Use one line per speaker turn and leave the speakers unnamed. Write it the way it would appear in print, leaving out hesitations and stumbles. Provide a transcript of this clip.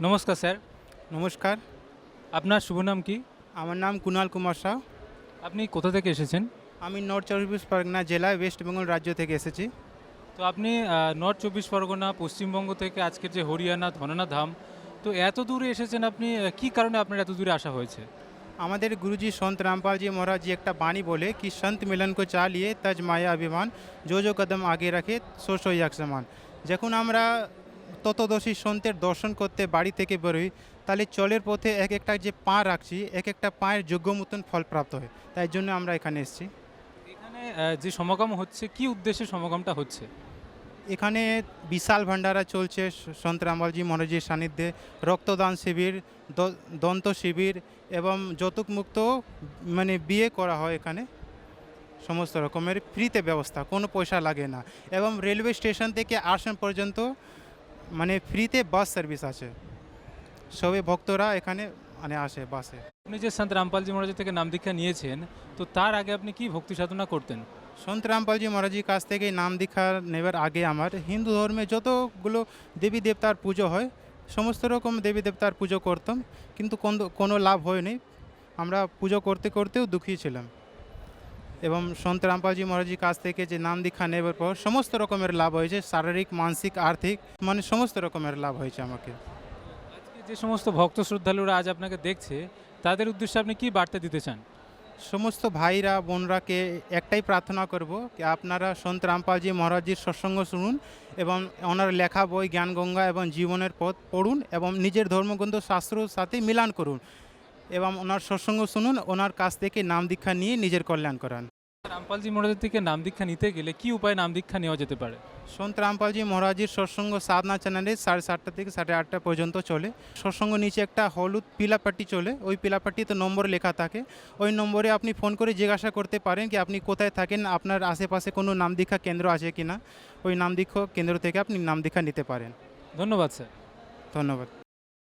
নমস্কার স্যার।
নমস্কার।
আপনার শুভ নাম কি?
আমার নাম কুণাল কুমার সাউ।
আপনি কোথা থেকে এসেছেন?
আমি নর্থ চব্বিশ পরগনা জেলায় ওয়েস্ট বেঙ্গল রাজ্য থেকে এসেছি।
তো আপনি নর্থ ২৪ পরগনা, পশ্চিমবঙ্গ থেকে আজকের যে হরিয়ানা ধননা ধাম, তো এত দূরে এসেছেন আপনি কী কারণে আপনার এত দূরে আসা হয়েছে?
আমাদের গুরুজি সন্ত রামপাল জি মহারাজ জি একটা বাণী বলে কি সন্ত মিলন কো চালিয়ে তজ মায়া অভিমান जो কদম আগে রাখে সো সো এক সমান। যখন আমরা ততদর্শী সন্তের দর্শন করতে বাড়ি থেকে বেরোই, তাহলে চলের পথে এক একটা যে পা রাখছি এক একটা পায়ের যোগ্য মতন ফল প্রাপ্ত হয়, তাই জন্য আমরা এখানে এসেছি।
এখানে যে সমাগম হচ্ছে, কী উদ্দেশ্যে সমাগমটা হচ্ছে?
এখানে বিশাল ভান্ডারা চলছে সন্ত রামপালজি মহারাজের সান্নিধ্যে। রক্তদান শিবির, দন্ত শিবির এবং যৌতুক মুক্ত মানে বিয়ে করা হয় এখানে। সমস্ত রকমের ফ্রিতে ব্যবস্থা, কোনো পয়সা লাগে না। এবং রেলওয়ে স্টেশন থেকে আসন পর্যন্ত মানে ফ্রিতে বাস সার্ভিস আছে। সবে ভক্তরা এখানে মানে আসে বাসে।
আপনি যে সন্ত রামপালজি মহারাজের থেকে নাম দীক্ষা নিয়েছেন, তো তার আগে আপনি কি ভক্তি সাধনা করতেন?
সন্ত রামপালজি মহারাজের কাছ থেকে নাম দীক্ষা নেবার আগে আমার হিন্দু ধর্মে যতগুলো দেবী দেবতার পুজো হয় সমস্ত রকম দেবী দেবতার পুজো করতাম, কিন্তু কোনো লাভ হয়নি। আমরা পুজো করতে করতেও দুঃখী ছিলাম। এবং সন্ত রামপালজি মহারাজের কাছ থেকে যে নাম দীক্ষা নেবার পর সমস্ত রকমের লাভ হয়েছে, শারীরিক, মানসিক, আর্থিক, মানে সমস্ত রকমের লাভ হয়েছে আমাকে।
আজকে যে সমস্ত ভক্ত শ্রদ্ধালুরা আজ আপনাকে দেখছে, তাদের উদ্দেশ্যে আপনি কী বার্তা দিতে চান?
সমস্ত ভাইরা বোনরাকে একটাই প্রার্থনা করব কি আপনারা সন্ত রামপালজি মহারাজজির সৎসঙ্গ শুনুন এবং ওনার লেখা বই জ্ঞানগঙ্গা এবং জীবনের পথ পড়ুন এবং নিজের ধর্মগ্রন্থ শাস্ত্রর সাথে মিলান করুন এবং ওনার সৎসঙ্গ শুনুন, ওনার কাছ থেকে নাম দীক্ষা নিয়ে নিজের কল্যাণ করান।
রামপালজি মহারাজের থেকে নাম দীক্ষা নিতে গেলে কী উপায়ে নাম দীক্ষা নেওয়া যেতে পারে?
সন্ত রামপালজি মহারাজের সৎসঙ্গ সাধনা চ্যানেলে 7:30 থেকে 8:30 পর্যন্ত চলে। সৎসঙ্গ নিচে একটা হলুদ পিলাপাট্টি চলে, ওই পিলাপাট্টিতে নম্বর লেখা থাকে। ওই নম্বরে আপনি ফোন করে জিজ্ঞাসা করতে পারেন কি আপনি কোথায় থাকেন, আপনার আশেপাশে কোনো নাম দীক্ষা কেন্দ্র আছে কি না। ওই নাম দীক্ষা কেন্দ্র থেকে আপনি নাম দীক্ষা নিতে পারেন।
ধন্যবাদ স্যার।
ধন্যবাদ।